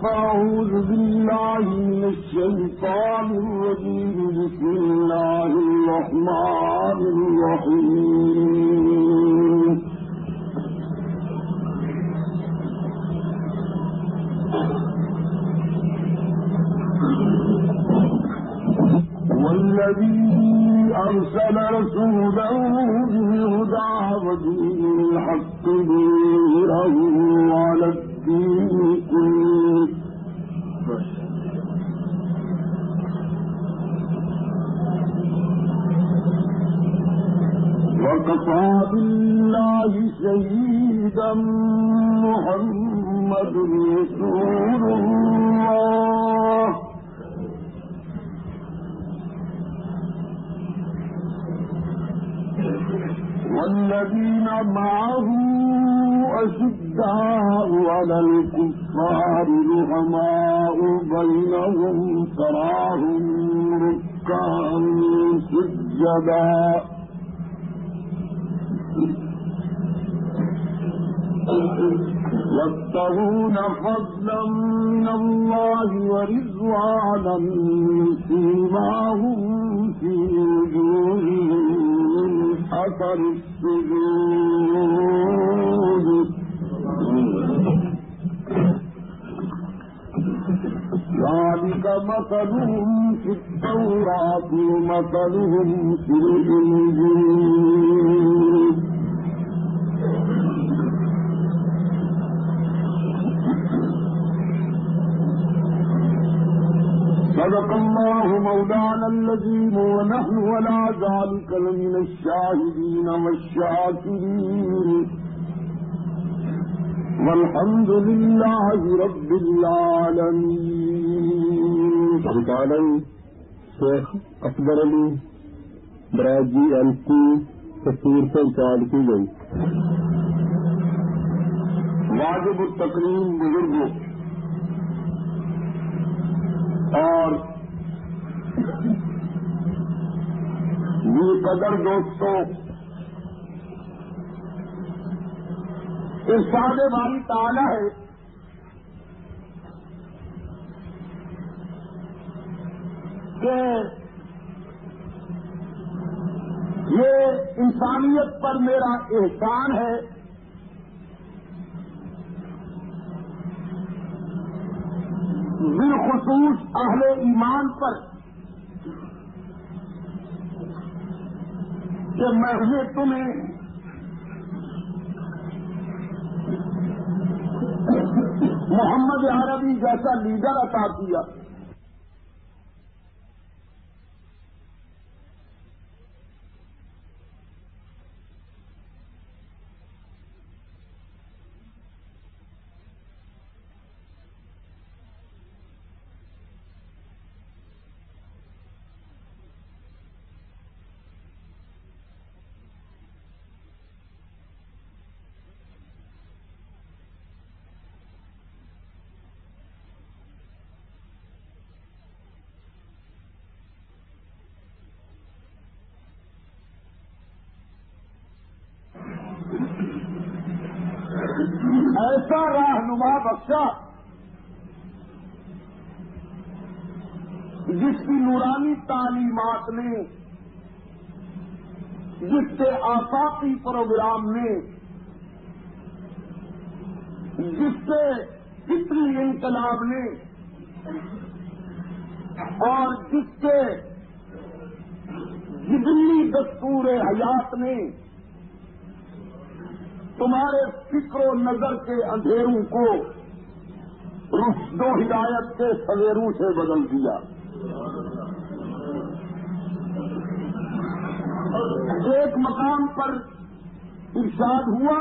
أعوذ بالله من الشيطان الرجيم. بسم الله الرحمن الرحيم. والذي أرسل رسوله بالهدى ودين الحق ليظهره على الدين كله وكفى بالله شهيدا. محمد رسول الله والذين معه أشداء على الكفار رحماء بينهم تراهم ركعا سجدا يبتغون فضلا من الله ورضوانا سيماهم في وجوههم من أثر السجود ذلك مثلهم في التوراة ومثلهم في الإنجيل. صدق الله مولانا العظيم ونحن على ذلك لمن الشاهدين والشاكرين والحمد لله رب العالمين. تعالى شیخ اکبر علی براجی MC تصویر سے انچارج کی گئی. واجب التکریم بزرگوں اور یہ قدر دوستوں، ارشاد باری تعالی ہے کہ یہ انسانیت پر میرا احسان ہے بالخصوص اہل ایمان پر کہ میں نے تمہیں محمد عربی جیسا لیڈر عطا کیا. ایسا راہنما بخشا جس کی نورانی تعلیمات نے، جس کے آفاقی پروگرام نے، جس کے فطری انقلاب نے اور جس کے جبلی دستور حیات نے تمہارے فکر و نظر کے اندھیروں کو رشد و ہدایت کے سویروں سے بدل دیا. ایک مقام پر ارشاد ہوا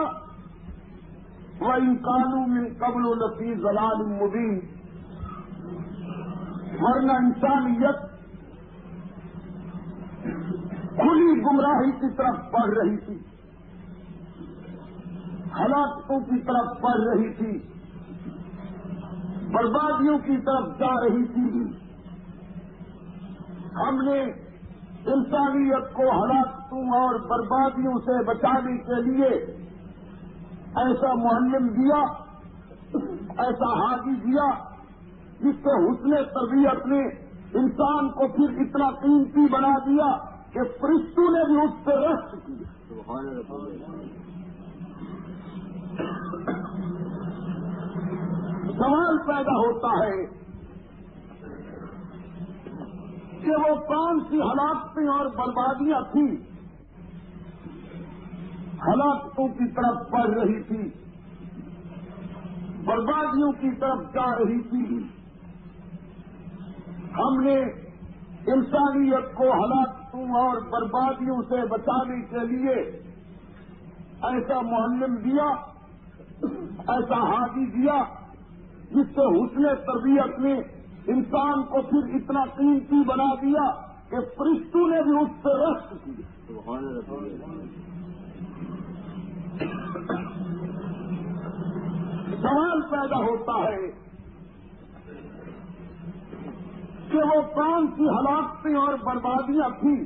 وَإِن كَانُوا مِن قَبْلُ لَفِي ضَلَالٍ مُبِينٍ، ورنہ انسانیت کھلی گمراہی کی طرف بڑھ رہی تھی، ہلاکتوں کی طرف بڑھ رہی تھی، بربادیوں کی طرف جا رہی تھی. ہم نے انسانیت کو ہلاکتوں اور بربادیوں سے بچانے کے لیے ایسا معلم دیا، ایسا حاجی دیا جس سے حسن تربیت نے انسان کو پھر اتنا قیمتی بنا دیا کہ فرشتوں نے بھی اس سے رشک کی. سوال پیدا ہوتا ہے کہ وہ کون سی ہلاکتیں اور بربادیاں تھیں ہلاکتوں کی طرف بڑھ رہی تھی, بربادیوں کی طرف جا رہی تھی. ہم نے انسانیت کو ہلاکتوں اور بربادیوں سے بچانے کے لیے ایسا معلم دیا, ایسا ہادی دیا جس سے حسن تربیت نے انسان کو پھر اتنا قیمتی بنا دیا کہ فرشتوں نے بھی اس سے رشک کی. سوال پیدا ہوتا ہے کہ وہ کون سی ہلاکتیں اور بربادیاں تھیں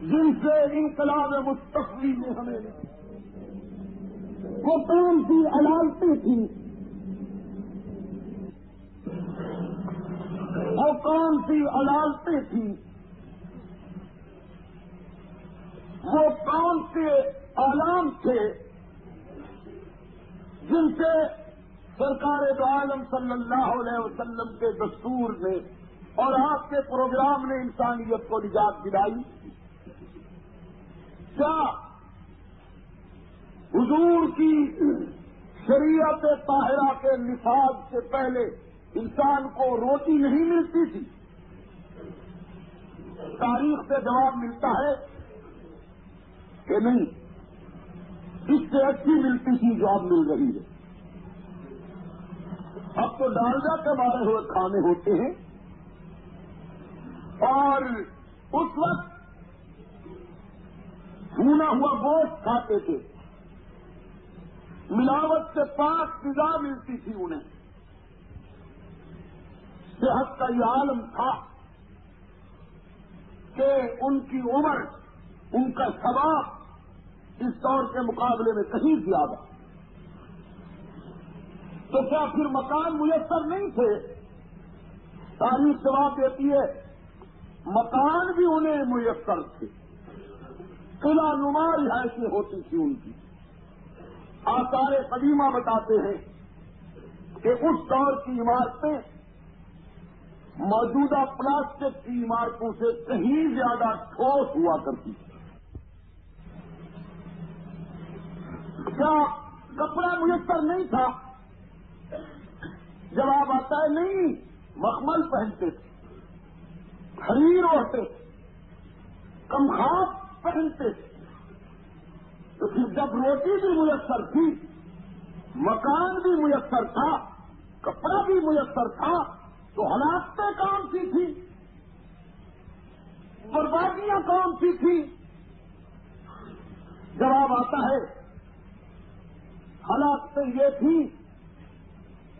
جن سے انقلاب مستقبل نے ہمیں, وہ کون سی علامتیں تھیں, وہ کون سی عدالتیں تھیں, وہ کون سے اعلان تھے جن سے سرکار دو عالم صلی اللہ علیہ وسلم کے دستور نے اور آپ کے پروگرام نے انسانیت کو نجات دلائی. کیا حضور کی شریعت طاہرہ کے نفاذ سے پہلے انسان کو روٹی نہیں ملتی تھی؟ تاریخ سے جواب ملتا ہے کہ نہیں, اس سے اچھی ملتی تھی جو اب مل رہی ہے. اب تو ڈالڈا کے مارے ہوئے کھانے ہوتے ہیں, اور اس وقت بھونا ہوا گوشت کھاتے تھے, ملاوٹ سے پاک غذا ملتی تھی انہیں, صحت کا یہ عالم تھا کہ ان کی عمر, ان کا ثواب اس دور کے مقابلے میں کہیں زیادہ. تو کیا پھر مکان میسر نہیں تھے؟ تاریخ جواب دیتی ہے مکان بھی انہیں میسر تھے, قلعہ نما رہائشیں ہوتی تھی ان کی. آثار قدیمہ بتاتے ہیں کہ اس دور کی عمارتیں موجودہ پلاسٹک کی عمارتوں سے کہیں زیادہ ٹھوس ہوا کرتی تھی. کیا کپڑا میسر نہیں تھا؟ جواب آتا ہے نہیں, مخمل پہنتے تھے, حریر اوڑھتے تھے, کمخاب پہنتے تھے. تو پھر جب روٹی بھی میسر تھی, مکان بھی میسر تھا, کپڑا بھی میسر تھا, تو ہلاکتیں کون سی تھی, بربادیاں کون سی تھی؟ جواب آتا ہے ہلاکتیں یہ تھی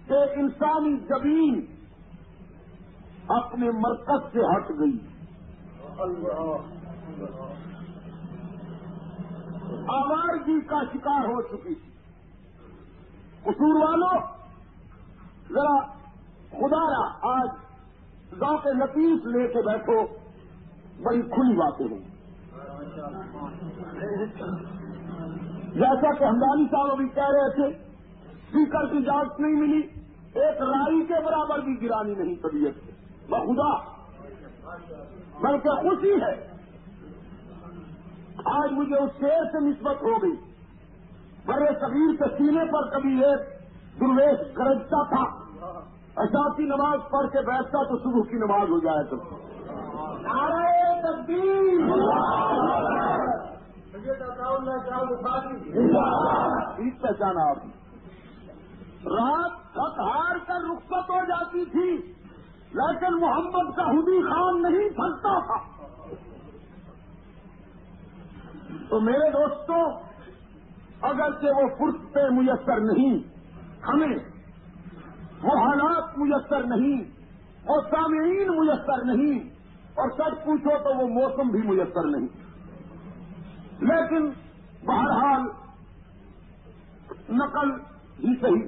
کہ انسانی زمین اپنے مرکز سے ہٹ گئی, آوارگی کا شکار ہو چکی تھی. قصور والوں ذرا خدا را آج ذوق لطیف لے کے بیٹھو, بڑی کھلی باتیں ہیں. جیسا کہ ہمدانی صاحب ابھی کہہ رہے تھے, اسپیکر کی اجازت نہیں ملی, ایک رائی کے برابر بھی گرانی نہیں طبیعت سے, بخدا, بلکہ خوشی ہے. آج مجھے اس شعر سے نسبت ہو گئی. برے صغیر کے سینے پر کبھی ایک درویش گرجتا تھا, عشاء کی نماز پڑھ کے بیٹھتا تو صبح کی نماز ہو جایا کرتی. نعرہ تکبیر, پہچانا آپ. رات تھک ہار کر رخصت ہو جاتی تھی, لیکن محمد کا ہدی خان نہیں تھکتا تھا. تو میرے دوستوں, اگرچہ وہ فرصتیں میسر نہیں, ہمیں وہ حالات میسر نہیں, وہ سامعین میسر نہیں, اور سچ پوچھو تو وہ موسم بھی میسر نہیں, لیکن بہرحال نقل ہی صحیح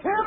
6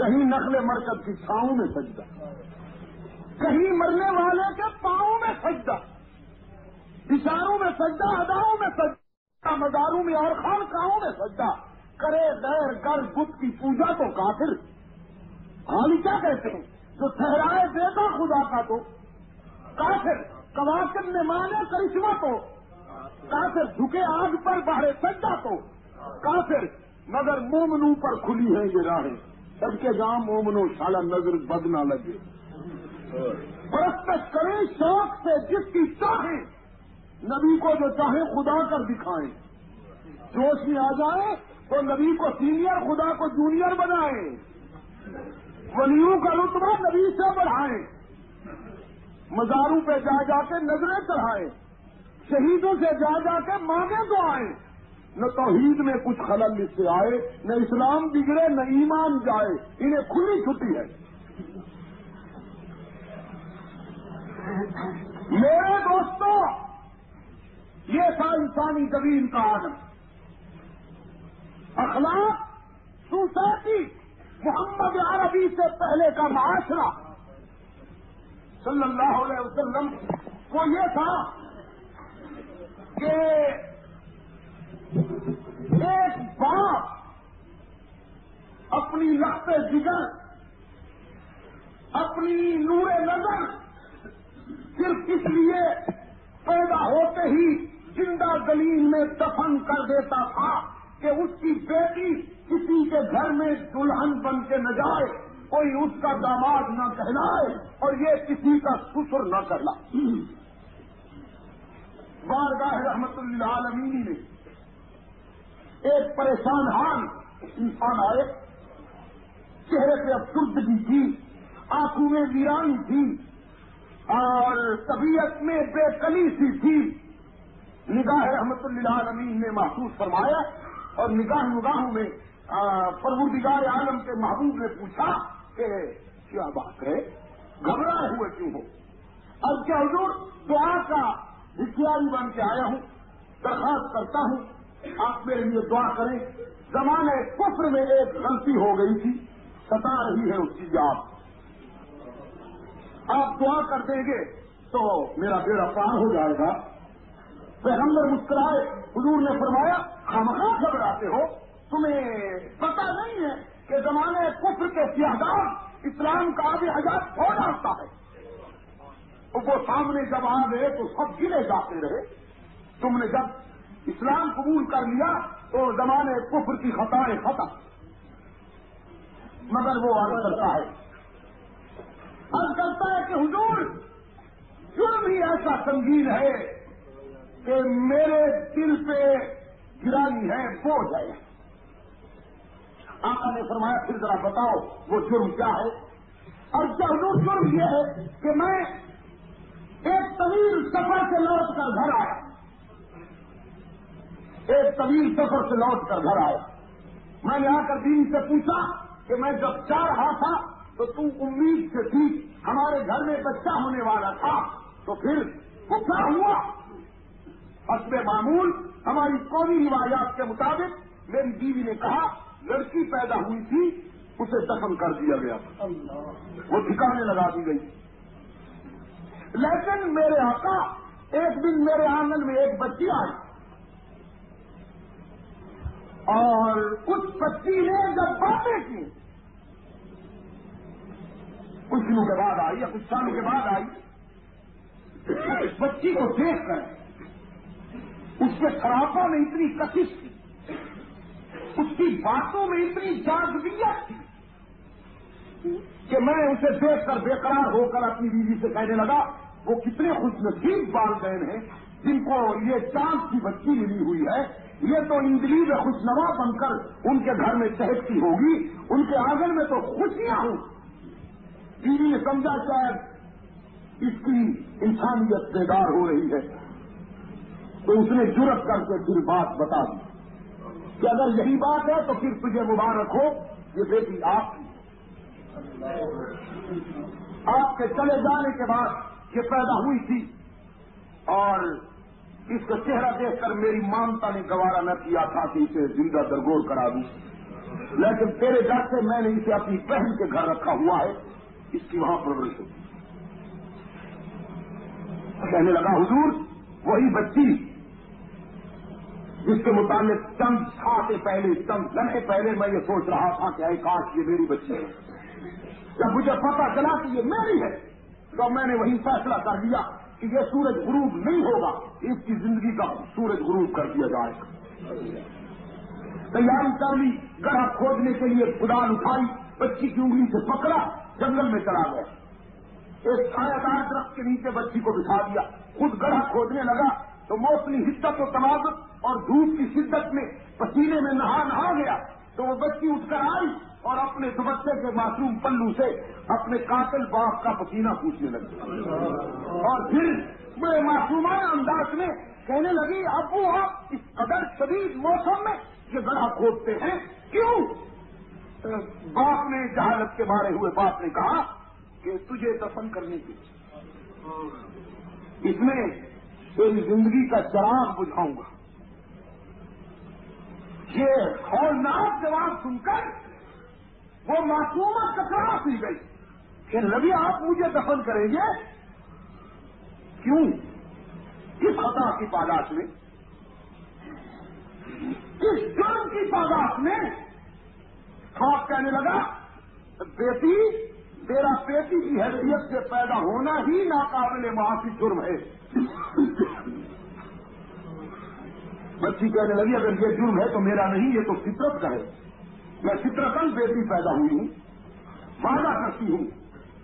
کہیں نخل مرکز کی چھاؤں میں سجدہ، کہیں مرنے والے کے پاؤں میں سجدہ، اشاروں میں سجدہ، اداؤں میں سجدہ، مزاروں میں اور خانقاہوں میں سجدہ کرے غیر گر بت کی پوجا تو کافر۔ حالی کیا کہتے ہیں؟ جو ٹھہرائے دیتا خدا کا تو کافر، کواکب میں مانے کرشمہ تو کافر، جھکے آگ پر باہر سجدہ تو کافر، مگر مومنوں پر کھلی ہے یہ راہیں، سب کے جام مومنوں شالا نظر بد نہ لگے۔ پرستش کریں شوق سے جس کی چاہیں، نبی کو جو چاہیں خدا کر دکھائیں، جوش میں آ جائیں تو نبی کو سینئر خدا کو جونیئر بنائیں، ولیوں کا رتبہ نبی سے بڑھائیں، مزاروں پہ جا جا کے نظریں چڑھائیں، شہیدوں سے جا جا کے مانگے تو آئیں، نہ توحید میں کچھ خلل اس سے آئے، نہ اسلام بگڑے نہ ایمان جائے، انہیں کھلی چھٹی ہے۔ میرے دوستوں، یہ تھا انسانی زمین کا عالم، اخلاق، سوسائٹی، محمد عربی سے پہلے کا معاشرہ صلی اللہ علیہ وسلم کو یہ تھا کہ ایک باپ اپنی لخت جگر، اپنی نور نظر صرف اس لیے پیدا ہوتے ہی زندہ زمین میں دفن کر دیتا تھا کہ اس کی بیٹی کسی کے گھر میں دلہن بن کے نہ جائے، کوئی اس کا داماد نہ کہلائے اور یہ کسی کا سسر نہ کہلائے۔ بارگاہ رحمت للعالمین میں ایک پریشان حال انسان آئے، چہرے پہ افسردگی تھی، آنکھوں میں ویرانی تھی اور طبیعت میں بے کلی سی تھی۔ نگاہ رحمت للعالمین نے محسوس فرمایا اور نگاہوں میں پروردگار عالم کے محبوب نے پوچھا کہ کیا بات ہے، گھبرائے ہوئے کیوں ہو؟ اب کیا حضور دعا کا بھکاری بن کے آیا ہوں، درخواست کرتا ہوں آپ میرے لیے دعا کریں، زمانے کفر میں ایک غلطی ہو گئی تھی، ستا رہی ہے اس کی یاد، آپ دعا کر دیں گے تو میرا بیڑا پار ہو جائے گا۔ پیغمبر مسکرائے، حضور نے فرمایا خامخواہ گھبراتے ہو، تمہیں پتہ نہیں ہے کہ زمانے کفر کے سیاہدار اسلام کا آب حیات ہو ڈالتا ہے۔ وہ سامنے جب آ گئے تو سب گرے جاتے رہے، تم نے جب اسلام قبول کر لیا تو زمانے کفر کی خطائیں ختم۔ مگر وہ عرض کرتا ہے کہ حضور جرم ہی ایسا سنگین ہے کہ میرے دل پہ گرانی ہے، بوجھ ہے۔ آقا نے فرمایا پھر ذرا بتاؤ وہ جرم کیا ہے؟ اور حضور جرم یہ ہے کہ میں ایک طویل سفر سے لوٹ کر گھر آیا، ایک طویل سفر سے لوٹ کر گھر آیا، میں نے آ کر بیوی سے پوچھا کہ میں جب جا رہا تھا تو تم امید سے تھی، ہمارے گھر میں بچہ ہونے والا تھا، تو پھر وہ کیا ہوا؟ حسب معمول ہماری قومی روایات کے مطابق میری بیوی نے کہا لڑکی پیدا ہوئی تھی، اسے دفن کر دیا گیا تھا، وہ ٹھکانے لگا دی گئی۔ لیکن میرے آقا ایک دن میرے آنگن میں ایک بچی آئی اور اس بچی نے جب باتیں کی، کچھ دنوں کے بعد آئی یا کچھ سالوں کے بعد آئی، اس بچی کو دیکھ کر اس کے خرابوں میں اتنی کشش تھی، اس کی باتوں میں اتنی جاذبیت تھی کہ میں اسے دیکھ کر بے قرار ہو کر اپنی بیوی سے کہنے لگا وہ کتنے خوش نصیب والدین ہیں جن کو یہ چاند کی بچی ملی ہوئی ہے، یہ تو اندلیب خوشنوا بن کر ان کے گھر میں چہکتی ہوگی، ان کے آنگن میں تو خوشیاں ہوں۔ بیوی نے سمجھا شاید اس کی انسانیت بیدار ہو رہی ہے، تو اس نے جرأت کر کے پھر بات بتا دی کہ اگر یہی بات ہے تو پھر تجھے مبارک ہو، یہ بیٹی آپ کی، آپ کے چلے جانے کے بعد یہ پیدا ہوئی تھی اور اس کا چہرہ دیکھ کر میری مامتا نے گوارا نہ کیا تھا کہ اسے زندہ درگور کرا دوں۔ لیکن تیرے ڈر سے میں نے اسے اپنی بہن کے گھر رکھا ہوا ہے، اس کی وہاں پرورش ہوئی۔ کہنے لگا حضور وہی بچی جس کے متعلق چند ساتھ پہلے، چند لمحے پہلے میں یہ سوچ رہا تھا کہ اے کاش یہ میری بچی ہے، جب مجھے پتا چلا کہ یہ میری ہے تو میں نے وہی فیصلہ کر لیا کہ یہ سورج غروب نہیں ہوگا، اس کی زندگی کا سورج غروب کر دیا جائے گا۔ تیاری کر لی، گڑھا کھودنے کے لیے کدال اٹھائی، بچی کی انگلی سے پکڑا، جنگل میں چلا گیا، ایک سایہ دار درخت کے نیچے بچی کو بٹھا دیا، خود گڑھا کھودنے لگا تو موسمی حدت و تناظر اور دھوپ کی شدت میں پسینے میں نہا گیا تو وہ بچی اٹھ کر آئی اور اپنے دوپٹے کے معصوم پلو سے اپنے قاتل باپ کا پسینہ پوچھنے لگی اور پھر بڑے معصومانہ انداز میں کہنے لگی ابو آپ اس قدر شدید موسم میں یہ گڑھا کھودتے ہیں کیوں؟ باپ نے جہالت کے مارے ہوئے باپ نے کہا کہ تجھے دفن کرنے کی اس میں تیری زندگی کا چراغ بجھاؤں گا۔ یہ ہولناک جواب سن کر وہ معصومہ کترا سی گئی کہ نبی آپ مجھے دفن کریں گے کیوں؟ کس خطا کی پاداش میں، کس جرم کی پاداش میں؟ خواب کہنے لگا بیٹی تیرا بیٹی کی حیثیت سے پیدا ہونا ہی ناقابل معافی جرم ہے۔ بچی کہنے لگی اگر یہ جرم ہے تو میرا نہیں، یہ تو فطرت کا ہے، میں فطرتاً بیٹی پیدا ہوئی ہوں، وعدہ کرتی ہوں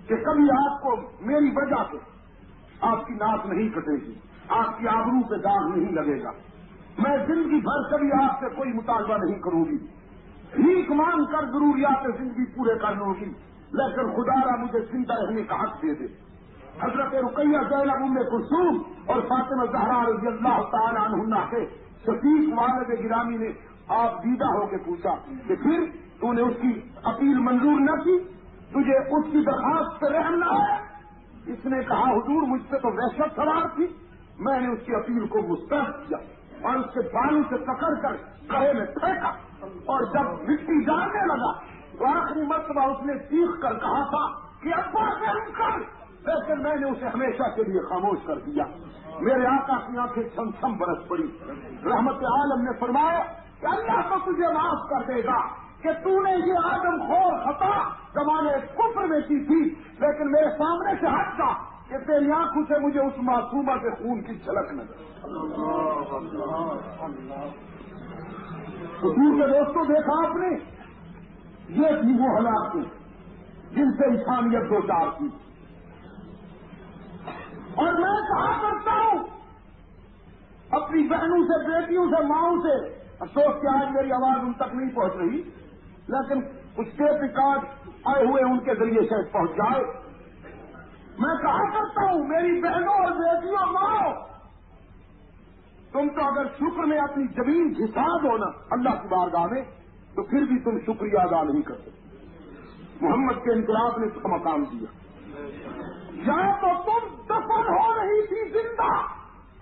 کہ کبھی آپ کو میری وجہ سے آپ کی ناک نہیں کٹے گی، آپ کی آبرو پہ داغ نہیں لگے گا، میں زندگی بھر کبھی آپ سے کوئی مطالبہ نہیں کروں گی، بھیک مانگ کر ضروریات زندگی پورے کر لوں گی، لیکن خدا را مجھے زندہ رہنے کا حق دے دے۔ حضرت رقیہ زینب ام کلثوم اور فاطمہ زہرا رضی اللہ تعالی عنہا کے شفیق والد گرامی نے آپ دیدہ ہو کے پوچھا کہ پھر تو نے اس کی اپیل منظور نہ کی، تجھے اس کی درخواست پہ رحم نہ ہے؟ اس نے کہا حضور مجھ سے تو وحشت سوار تھی، میں نے اس کی اپیل کو مسترد کیا اور اس کے بالوں سے پکڑ کر گڑھے میں پھینکا، اور جب مٹی ڈالنے لگا تو آخری مرتبہ اس نے چیخ کر کہا تھا کہ ابا رحم کر، لیکن میں نے اسے ہمیشہ کے لیے خاموش کر دیا۔ میرے آقا کی آنکھیں چھم چھم برس پڑی۔ رحمت عالم نے فرمایا کہ اللہ تو تجھے معاف کر دے گا کہ تو نے یہ آدم خور خطا زمانے کفر میں کی تھی، لیکن میرے سامنے سے ہٹ جا کہ تیری آنکھوں سے مجھے اس معصومہ کے خون کی جھلک نظر۔ حضور کے دوستوں دیکھا آپ نے، یہ تھی وہ ہلاکتیں جن سے انسانیت دو چار کی، اور میں کہا کرتا ہوں اپنی بہنوں سے، بیٹیوں سے، ماؤں سے، افسوس کہ آج میری آواز ان تک نہیں پہنچ رہی، لیکن کچھ ٹیپ ریکارڈ آئے ہوئے ان کے ذریعے شاید پہنچ جائے، میں کہا کرتا ہوں میری بہنوں اور بیٹیوں، ماؤں، تم تو اگر شکر میں اپنی زمین گھسا دو نا اللہ کی بارگاہ میں تو پھر بھی تم شکریہ ادا نہیں کرتے۔ محمد کے انقلاب نے اس کا مقام دیا، یا تو تم دفن ہو رہی تھی زندہ،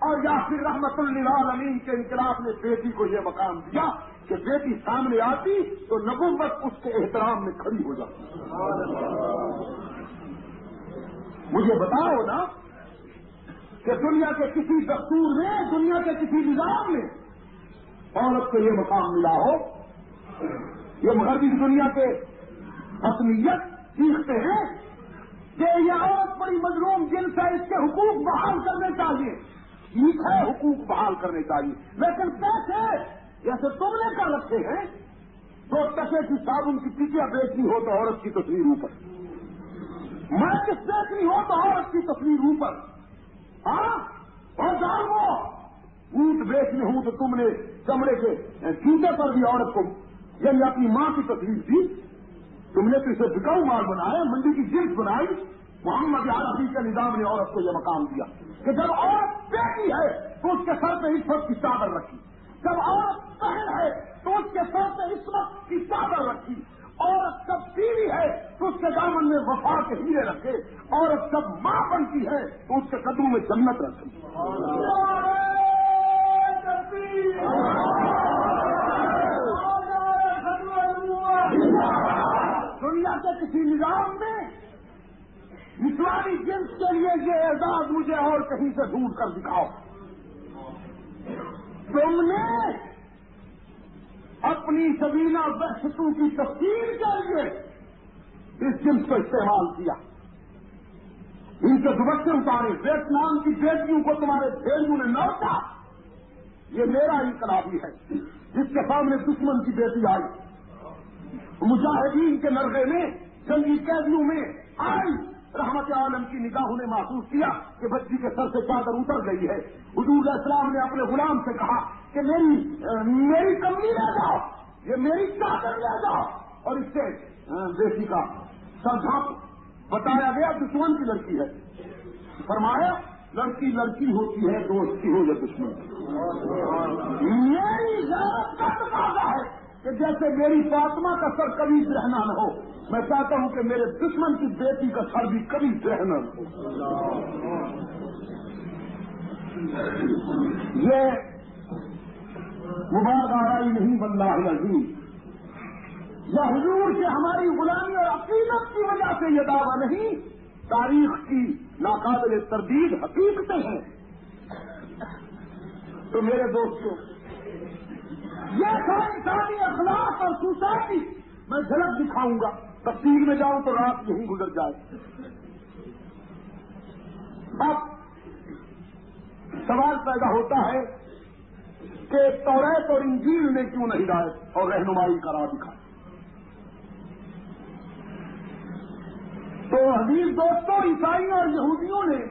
اور یا پھر رحمت للعالمین کے انقلاب نے بیٹی کو یہ مقام دیا کہ بیٹی سامنے آتی تو نبوت اس کے احترام میں کھڑی ہو جاتی۔ مجھے بتاؤ نا کہ دنیا کے کسی دستور میں، دنیا کے کسی نظام میں عورت کو یہ مقام ملا ہو؟ یہ مغربی دنیا کے حسنیت سیکھتے ہیں کہ یہ عورت بڑی مظلوم جنس ہے، اس کے حقوق بحال کرنے چاہیے، ٹھیک ہے حقوق بحال کرنے چاہیے، لیکن پیسے جیسے تم نے کر رکھے ہیں، تو ٹکے کی صابن کی ٹکیاں بیچنی ہو تو عورت کی تصویر اوپر، مارکس بیچنی ہو تو عورت کی تصویر اوپر، ہاں، اور جانو اونٹ بیچنے ہوں تو تم نے چمڑے کے جوتے پر بھی عورت کو، یعنی اپنی ماں کی تصویر دی، تم نے تو اسے بکاؤ مال بنایا، منڈی کی جنس بنائی۔ محمد عربی کے نظام نے عورت کو یہ مقام دیا کہ جب عورت بیٹی ہے تو اس کے سر پہ عصمت کی چادر رکھی، جب عورت بہن ہے تو اس کے سر پہ عصمت کی چادر رکھی، عورت جب بیوی ہے تو اس کے دامن میں وفا کے ہیرے رکھے، عورت جب ماں بنتی ہے تو اس کے قدموں میں جنت رکھی۔ کے کسی نظام میں نسوانی جنس کے لیے یہ اعزاز مجھے اور کہیں سے ڈھونڈ کر دکھاؤ. تم نے اپنی سبینہ بخشتوں کی تفصیل کے لیے اس جنس کو استعمال کیا. ان کے دوبچے اتارے, ویتنام کی بیٹیوں کو تمہارے بھیڑیوں نے لوٹا. یہ میرا انقلابی ہے جس کے سامنے دشمن کی بیٹی آئی, مجاہدین کے نرغے میں, جنگی قیدیوں میں آئی. رحمت عالم کی نگاہوں نے محسوس کیا کہ بچی کے سر سے چادر اتر گئی ہے. حضور علیہ السلام نے اپنے غلام سے کہا کہ میری کملی لے جاؤ, یہ میری چادر لے جاؤ, اور اس سے بیٹی کا سر ڈھانپ. بتایا گیا دشمن کی لڑکی ہے. فرمایا لڑکی لڑکی ہوتی ہے, دوست کی ہو یا دشمن کی. میری غیرت کا تقاضا ہے کہ جیسے میری فاطمہ کا سر کبھی رہنا نہ ہو, میں چاہتا ہوں کہ میرے دشمن کی بیٹی کا سر بھی کبھی رہنا نہ ہو. یہ مبارک آرائی نہیں واللہ العظیم. یہ حضور سے ہماری غلامی اور عقیدت کی وجہ سے یہ دعویٰ نہیں, تاریخ کی ناقابل تردید حقیقتیں ہیں. تو میرے دوستوں, یہ تھا انسانی اخلاق اور سوسائٹی. میں جھلک دکھاؤں گا, تفصیل میں جاؤں تو رات یہیں گزر جائے. اب سوال پیدا ہوتا ہے کہ توریت اور انجیل نے کیوں نہ ہدایت اور رہنمائی کا راہ دکھائی. تو عزیز دوستوں, عیسائیوں اور یہودیوں نے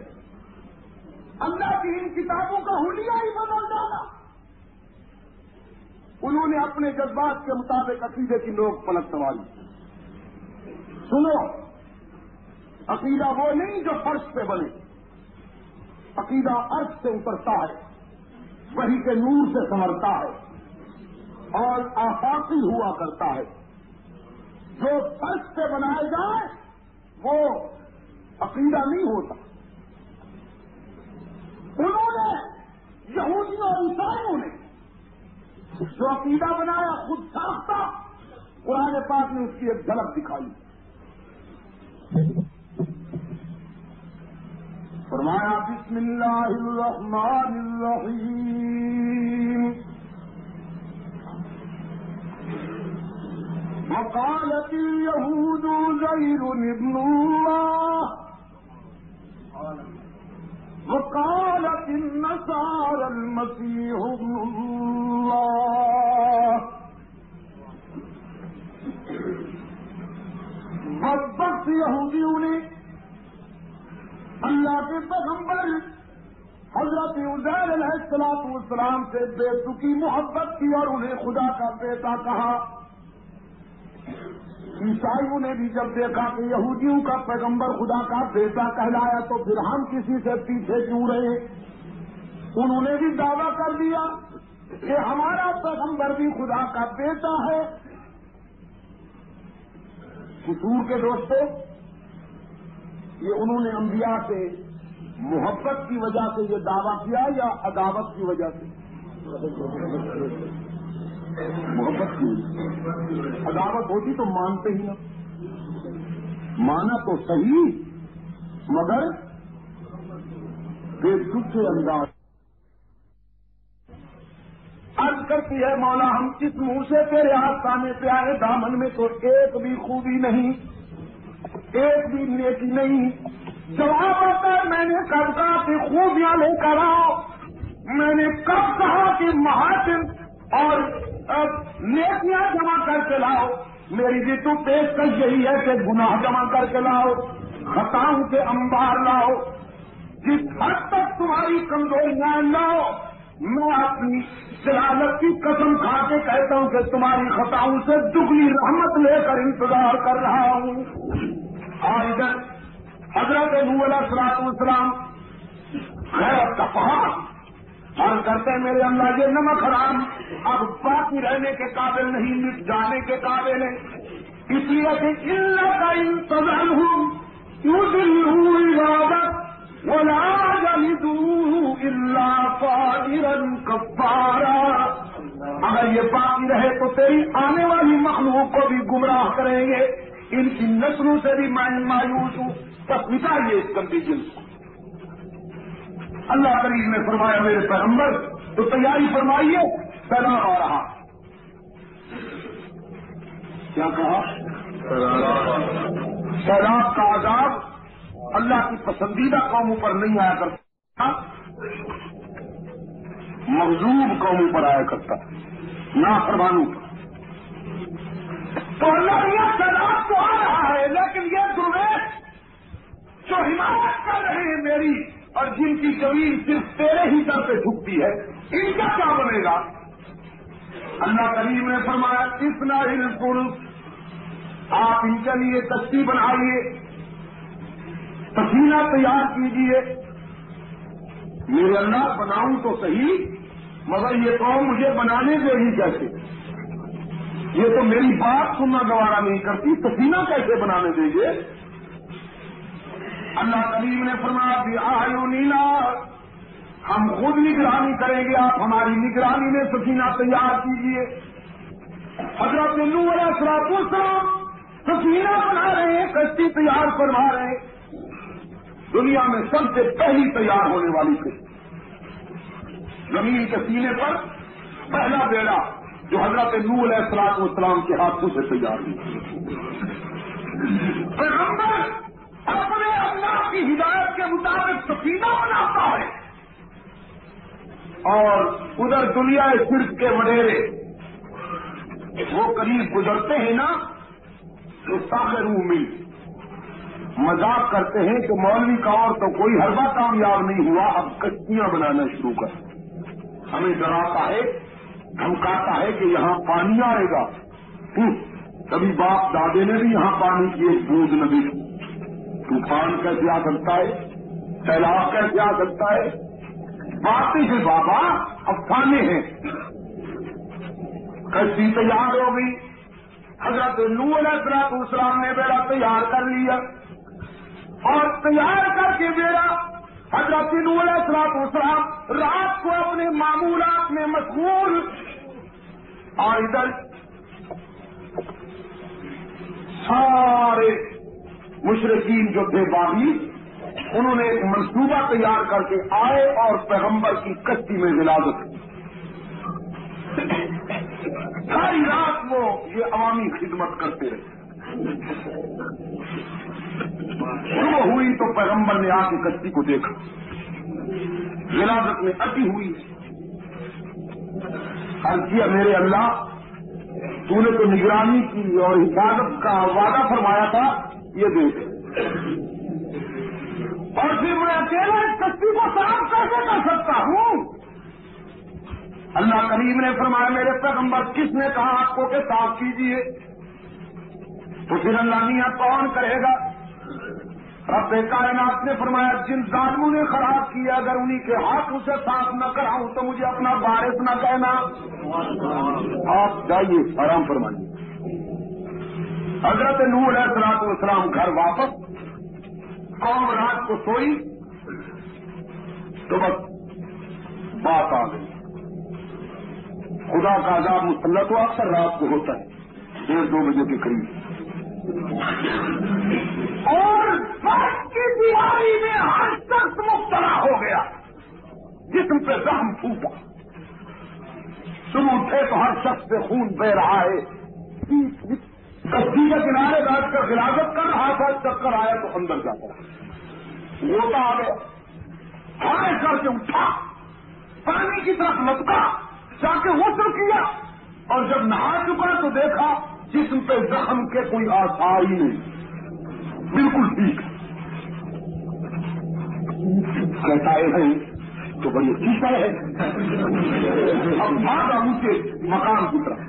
اللہ کی ان کتابوں کا حلیہ ہی بدل ڈالا. انہوں نے اپنے جذبات کے مطابق عقیدے کی نوک پلٹ سنبھالی. سنو, عقیدہ وہ نہیں جو فرش پہ بنے, عقیدہ عرش سے اترتا ہے, وحی کے نور سے سنورتا ہے اور آفاقی ہوا کرتا ہے. جو فرش پہ بنائے جائے وہ عقیدہ نہیں ہوتا. انہوں نے, یہودیوں اور عیسائیوں نے جو عقیدہ بنایا خود ساختہ, قرآن پاک نے اس کی ایک جھلک دکھائی. فرمایا بسم اللہ الرحمن الرحیم. وقالت اليهود عزير ابن الله وقالت النصارى المسيح ابن الله. بدبخت یہودیوں نے اللہ کے پیغمبر حضرت عزیر علیہ السلام سے بے تکی محبت کی اور انہیں خدا کا بیٹا کہا. عیسائیوں نے بھی جب دیکھا کہ یہودیوں کا پیغمبر خدا کا بیٹا کہلایا تو پھر ہم کسی سے پیچھے کیوں رہے. انہوں نے بھی دعویٰ کر دیا کہ ہمارا پیغمبر بھی خدا کا بیٹا ہے. قصور کے دوستوں, یہ انہوں نے انبیاء سے محبت کی وجہ سے یہ دعویٰ کیا یا عداوت کی وجہ سے؟ محبت کی. عداوت ہوتی تو مانتے ہی نہ. مانا تو صحیح مگر بے تجھے انداز. عرض کرتی ہے مولا ہم کس منہ سے تیرے آستانے پہ آئے, دامن میں تو ایک بھی خوبی نہیں, ایک بھی نیکی نہیں. جواب آتا ہے میں نے کب کہا کہ خوبیاں لے کر آؤ, میں نے کب کہا کہ محاسن اور نیکیاں جمع کر کے لاؤ. میری بھی تو پیشکش یہی ہے کہ گناہ جمع کر کے لاؤ, خطاؤں کے انبار لاؤ. جس حد تک تمہاری کمزوریاں لاؤ, میں اپنی جلالت کی قسم کھا کے کہتا ہوں کہ تمہاری خطاؤں سے دگنی رحمت لے کر انتظار کر رہا ہوں. اور ادھر حضرت نوح علیہ السلام غیرت کا پہاڑ اور کرتے ہیں میرے اللہ یہ نمک حرام اب باقی رہنے کے قابل نہیں, مٹ جانے کے قابل ہے. اس لیے کہ اللہ کا انتظار ہوں یوں دل ہوں عبادت ولا يلدوا الا فاجرا كفارا. اگر یہ باقی رہے تو تیری آنے والی مخلوق کو بھی گمراہ کریں گے. ان کی نسلوں سے بھی میں مایوس ہوں، بس مٹائیے اس گندی جنس کو۔ اللہ کریم نے فرمایا میرے پیغمبر تو تیاری فرمائیے، سیلاب آ رہا۔ کیا کہا؟ سیلاب کا عذاب اللہ کی پسندیدہ قوموں پر نہیں آیا کرتا، مغضوب قوموں پر آیا کرتا، نافرمانوں پر۔ تو اللہ یہ سیلاب تو آ رہا ہے، لیکن یہ درویش جو حمایت کر رہے ہیں میری اور جن کی زمین صرف تیرے ہی در پہ جھکتی ہے، ان کا کیا بنے گا؟ اللہ کریم نے فرمایا اتنا ہی آپ ان کے لیے کشتی بنائیے، سفینہ تیار کیجیے۔ میرے اللہ بناؤں تو صحیح، مگر یہ قوم مجھے بنانے دے گی کیسے؟ یہ تو میری بات سننا گوارا نہیں کرتی، سفینہ کیسے بنانے دیں گے؟ اللہ کریم نے فرمایا ہم خود نگرانی کریں گے، آپ ہماری نگرانی میں سفینہ تیار کیجیے۔ حضرت نوح علیہ السلام سفینہ بنا رہے ہیں، کشتی تیار کروا رہے ہیں، دنیا میں سب سے پہلی تیار ہونے والی کشتی، زمین کے سینے پر پہلا بیڑا جو حضرت نوح علیہ السلام کے ہاتھوں سے تیار ہوئی۔ پیغمبر اپنے اللہ کی ہدایت کے مطابق سفینہ بناتا ہے، اور ادھر دنیا صرف کے وڈیرے وہ قریب گزرتے ہیں نا، تو ساخر مل مذاق کرتے ہیں کہ مولوی کا اور تو کوئی حربہ کامیاب نہیں ہوا، اب کشتیاں بنانا شروع کر۔ ہمیں ڈراتا ہے، دھمکاتا ہے کہ یہاں پانی آئے گا۔ کبھی باپ دادے نے بھی یہاں پانی کی ایک بوند نہ دیکھی۔ طوفان کیسے آ سکتا ہے، سیلاب کیسے آ سکتا ہے؟ باتیں سے بابا افسانے ہیں۔ کشتی تیار ہو گئی، حضرت نوح علیہ السلام نے بیڑا تیار کر لیا، اور تیار کر کے بیڑا حضرت نوح علیہ السلام رات کو اپنے معمولات میں مشغول، اور ادھر سارے مشرکین جو تھے باغی، انہوں نے ایک منصوبہ تیار کر کے آئے اور پیغمبر کی کشتی میں غلاظت کی۔ ساری رات وہ یہ عوامی خدمت کرتے رہے۔ صبح ہوئی تو پیغمبر نے آ کے کشتی کو دیکھا، غلاظت میں اٹی ہوئی۔ عرض کیا میرے اللہ، تو نے تو نگرانی کی اور حفاظت کا وعدہ فرمایا تھا، یہ دیکھ، اور پھر میں اکیلا اس کشتی کو صاف کیسے کر سکتا ہوں؟ اللہ کریم نے فرمایا میرے پیغمبر کس نے کہا آپ کو کہ صاف کیجیے؟ تو پھر اللہ میاں کون کرے گا؟ رب کائنات نے فرمایا جن ظالموں نے خراب کیا اگر انہی کے ہاتھوں سے صاف نہ کراؤں تو مجھے اپنا وارث نہ کہنا۔ آپ جائیے آرام فرمائیے۔ حضرت نوح علیہ السلام گھر واپس، قوم رات کو سوئی تو بس بات آ گئی۔ خدا کا عذاب مسلط تو اکثر رات کو ہوتا ہے 1-2 بجے کے قریب، اور فرش کی دیواری میں ہر شخص مبتلا ہو گیا، جسم پہ زخم پھوٹا، صبح اٹھے تو ہر شخص سے خون بہ رہا ہے۔ کشتی کے کنارے بیٹھ کر غلاظت کر رہا تھا، چکر آیا تو اندر جا پڑا، گوتا آ گیا، ہائے کر کے اٹھا، پانی کی طرف لپکا، جا کے غسل کیا، اور جب نہا چکا تو دیکھا جسم پہ زخم کے کوئی آثار ہی نہیں، بالکل ٹھیک۔ کہتا ہے تو بڑی اچھی ہے، اب بھاگا اونچے مکان کی طرف،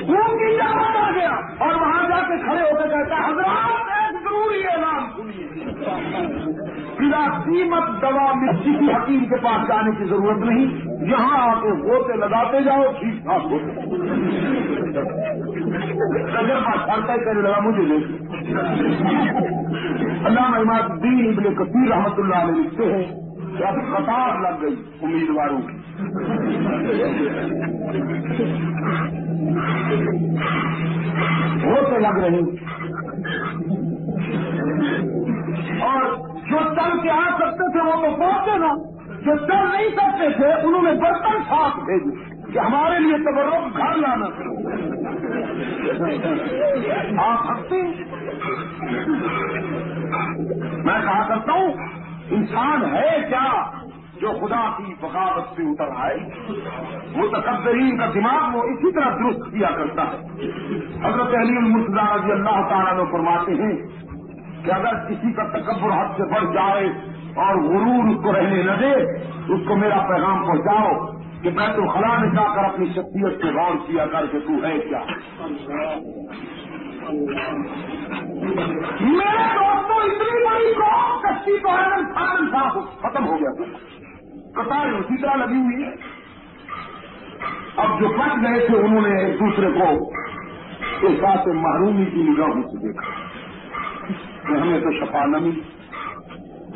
اونچی جگہ آ گیا اور وہاں جا کے کھڑے ہو کے کہتا حضرات ایک ضروری اعلان سنیے، بلا قیمت دوا مٹی کی حکیم کے پاس جانے کی ضرورت نہیں، یہاں آ کے غوطے لگاتے جاؤ، ٹھیک ٹھاک ہوتے۔ تجربہ چھڑتا ہی کرنے لگا مجھے دیکھ۔ علامہ عماد الدین ابن کثیر رحمۃ اللہ علیہ لکھتے ہیں کہ اب قطار لگ گئی امیدواروں کی۔ غوطے آگے لگ رہی اور جو چل کے آ سکتے تھے وہ تو پہنچے نا، جو چل نہیں سکتے تھے انہوں نے برتن ساتھ بھیجے کہ ہمارے لیے تبرک گھر لانا آپ ہنستے ہیں۔ میں کہا کرتا ہوں انسان ہے کیا جو خدا کی بغاوت سے اتر آئے؟ وہ تکبرین کا دماغ وہ اسی طرح درست کیا کرتا ہے۔ حضرت علی المرتضیٰ رضی اللہ تعالیٰ عنہ فرماتے ہیں کہ اگر کسی کا تکبر حد سے بڑھ جائے اور غرور اس کو رہنے نہ دے، اس کو میرا پیغام پہنچاؤ کہ بیت الخلاء میں جا کر اپنی شخصیت سے غور کیا کر کے تو ہے کیا۔ میرے دوستوں اتنی بڑی قوم کشتی تو ختم ہو گیا تھا، قطار اسی طرح لگی ہوئی ہے۔ اب جو بچ گئے تھے انہوں نے ایک دوسرے کو احساس محرومی کی نگاہوں سے دیکھا کہ ہمیں تو شفا نہ ملی۔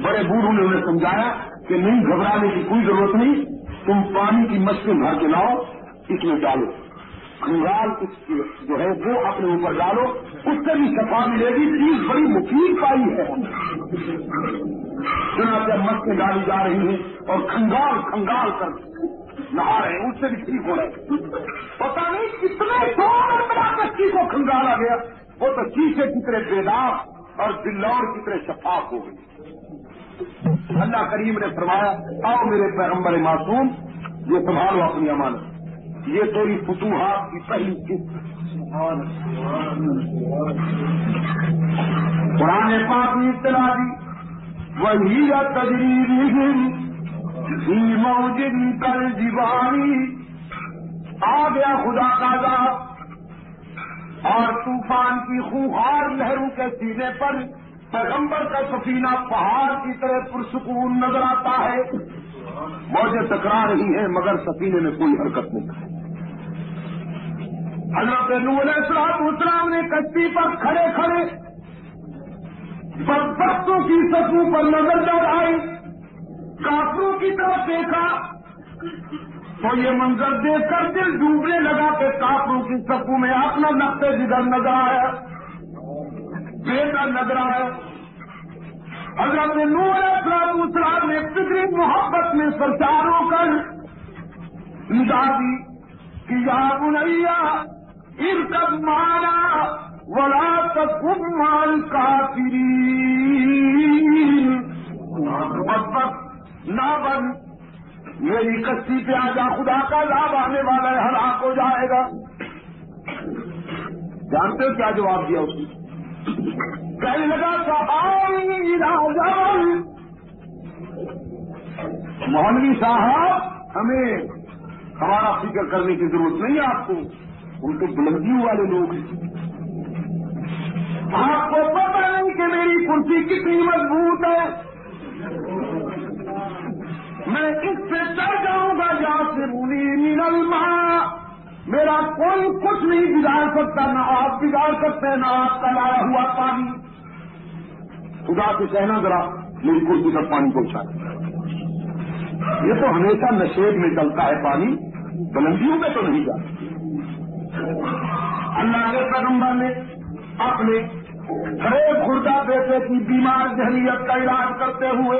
بڑے بوڑھوں نے انہیں سمجھایا کہ نہیں گھبرانے کی کوئی ضرورت نہیں، تم پانی کی مشکیں بھر کے لاؤ، اس میں ڈالو، کنگال جو ہے وہ اپنے اوپر ڈالو، اس سے بھی شفا ملے گی۔ چیز بڑی مفید پائی ہے۔ چنانچہ مشکیں ڈالی جا رہی ہیں اور کھنگال کھنگال کر نہا رہے ہیں، اس سے بھی ٹھیک ہو رہا ہے۔ پتا نہیں کتنے سو بڑا کشتی کو کھنگالا گیا، وہ تو شیشے کی طرح بیدار اور بلور کی طرح شفاف ہو گئی۔ اللہ کریم نے فرمایا آؤ میرے پیغمبر معصوم، یہ سنبھالو اپنی امانت، یہ تیری فتوحات کی پہلی قسط۔ قرآن پاک نے اطلاع دی وہی تجریبہم فی موج کالجبال، آ گیا خدا کا عذاب اور طوفان کی خونخوار لہروں کے سینے پر پیغمبر کا سفینہ پہاڑ کی طرح پرسکون نظر آتا ہے۔ موجیں ٹکرا رہی ہیں مگر سفینے میں کوئی حرکت نہیں ہے۔ حضرت نوح علیہ السلام نے کشتی پر کھڑے کھڑے بدبختوں کی صفوں پر نظر دوڑائی، کافروں کی طرف دیکھا تو یہ منظر دیکھ کر دل ڈوبنے لگا کہ کافروں کی صفوں میں اپنا نقطۂ جگر نظر آیا، بیٹا نظر آیا۔ حضرت نوح علیہ السلام نے فکری محبت میں سرچار ہو کر ندا دی کہ یا بنیا ارکب معنا ولا تکن مع الکافرین، بدبخت نہ بن، میری کشتی پہ آجا، خدا کا عذاب آنے والا ہے، ہلاک ہو جائے گا۔ جانتے ہو کیا جواب دیا اس نے؟ کہنے لگا مولوی صاحب ہمیں ہمارا فکر کرنے کی ضرورت نہیں ہے، آپ کو ان کے بلندیوں والے لوگ ہیں، آپ کو پتہ نہیں کہ میری کرسی کتنی مضبوط ہے، میں اس سے چڑھ جاؤں گا جہاں سے بولی من الماء، میرا کوئی کچھ نہیں بگاڑ سکتا، نہ آپ بگاڑ سکتے نہ آپ کا لایا ہوا پانی۔ خدا سے کہنا ذرا میری کرسی تک پانی پہنچا، یہ تو ہمیشہ نشیب میں چلتا ہے پانی، بلندیوں میں تو نہیں جاتا۔ اللہ کے پیغمبر نے اپنے بڑے خوردہ بیٹے کی بیمار ذہنیت کا علاج کرتے ہوئے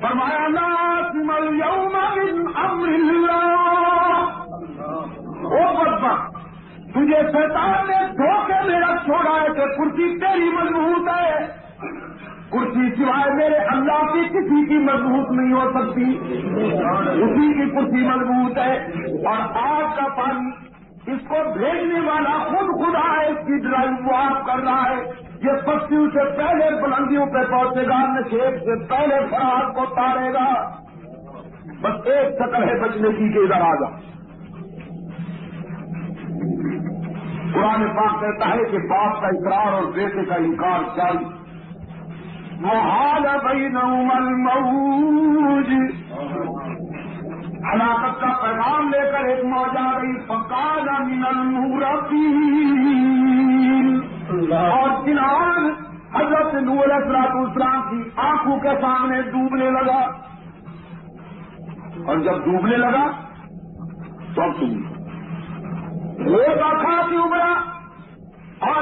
فرمایا لا عاصم اليوم من امر اللہ، او بدبخت تجھے شیطان نے دھوکے میں رکھ چھوڑا ہے کہ کرسی تیری مضبوط ہے، کرسی سوائے میرے اللہ کی کسی کی مضبوط نہیں ہو سکتی، اسی کی کرسی مضبوط ہے۔ اور آگ کا پانی اس کو بھیجنے والا خود خدا ہے، اس کی ڈرائیو وہ آپ کر رہا ہے، یہ پستیوں سے پہلے بلندیوں پہ پہنچے گا، نشیب سے پہلے فراغ کو تارے گا، بس ایک شکل ہے بچنے کی کہ ادھر آ جا۔ قرآن پاک کہتا ہے کہ باپ کا اقرار اور بیٹے کا انکار جاری، وحال بینہم الموج، ہلاکت کا پیغام لے کر ایک موج آ گئی، فقال من المغرقین، اور کنعان حضرت نوح علیہ السلام کی آنکھوں کے سامنے ڈوبنے لگا، اور جب ڈوبنے لگا تو اب سنیے، روزہ کھا کے ابھرا اور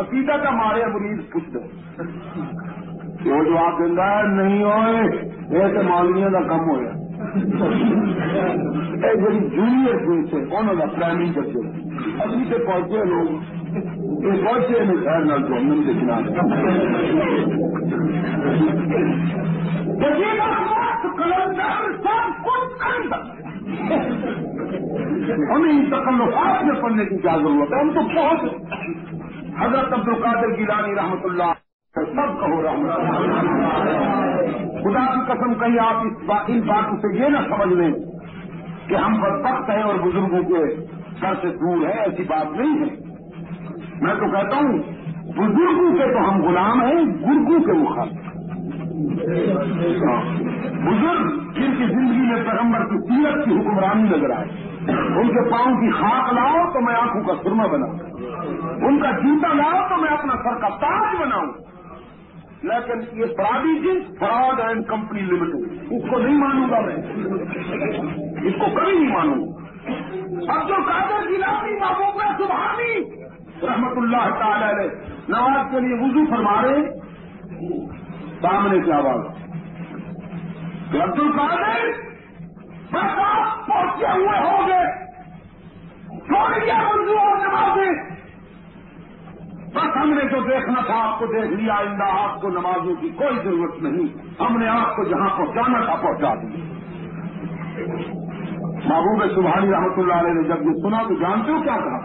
عقیدہ کا مارے مریض پوچھ دو وہ جواب دینا ہے نہیں ہوئے یہ تو مولویوں کا کم ہوا جی جونیئر پولیس ہے انہوں کا پرائمری درجے ابھی سے پہنچے لوگ یہ پہنچے نہیں خیر نہ گورنمنٹ کے خلاف کلندر سب کچھ کر سکتے ہمیں ان تکلفات میں پڑھنے کی کیا ضرورت ہے. ہم تو بہت حضرت عبد القادر گیلانی رحمۃ اللہ سب کہو رحمۃ اللہ. خدا کی قسم کہیں آپ ان باتوں سے یہ نہ سمجھ لیں کہ ہم بدبخت ہیں اور بزرگوں کے سر سے دور ہے. ایسی بات نہیں ہے. میں تو کہتا ہوں بزرگوں کے تو ہم غلام ہیں, گرگوں کے مخالف. بزرگ جن کی زندگی میں پیغمبر کی سیرت کی حکمرانی نظر آئے, ان کے پاؤں کی خاک لاؤ تو میں آنکھوں کا سرما بناؤں, ان کا جوتا لاؤ تو میں اپنا سر کا تاج بناؤں. لیکن یہ فرادی جنس فراڈ اینڈ کمپنی لمیٹڈ اس کو نہیں مانوں گا میں, اس کو کبھی نہیں مانوں گا. عبد القادر جیلانی محبوب سبحانی رحمت اللہ تعالی علیہ نماز کے لیے وضو فرما رہے, سامنے کی آواز عبد القادر بس آپ پہنچے ہوئے ہوں گے, چھوڑیے وضو اور نمازیں, بس ہم نے جو دیکھنا تھا آپ کو دیکھ لیا, آئندہ آپ کو نمازوں کی کوئی ضرورت نہیں, ہم نے آپ کو جہاں پہنچانا تھا پہنچا دیا. محبوب سبحانی رحمۃ اللہ علیہ نے جب یہ سنا تو جانتے ہو کیا کہا؟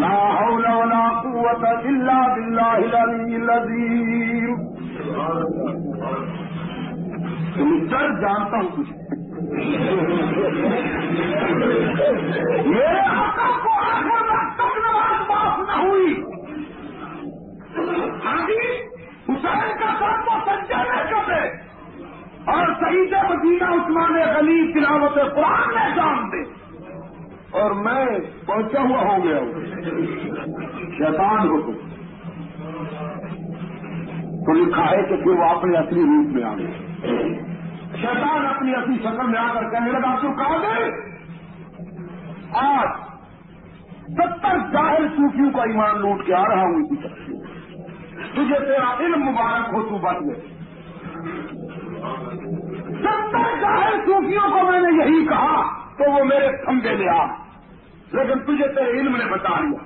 لا حول ولا قوت الا باللہ العلی العظیم. مسٹر جانتا ہوں کچھ میرے آقا کو آخر وقت تک نماز معاف نہ ہوئی. حاجی حسین کا سر تو سجدے میں کرے اور سعید مدینہ عثمان غنی تلاوت قرآن میں جان دے, اور میں پہنچا ہوا ہو گیا ہوں. شیطان کو تو لکھا ہے کہ پھر وہ اپنے اصلی روپ میں آ گئے. شیطان اپنی اصلی شکل میں آ کر کہنے لگا تو کہا گئے آج 70 ظاہر صوفیوں کا ایمان لوٹ کے آ رہا ہوں اسی طرح, تجھے تیرا علم مبارک ہو تو بچ گئے. 70 ظاہر صوفیوں کو میں نے یہی کہا تو وہ میرے کھمبے لے آ, لیکن تجھے تیرے علم نے بتا لیا.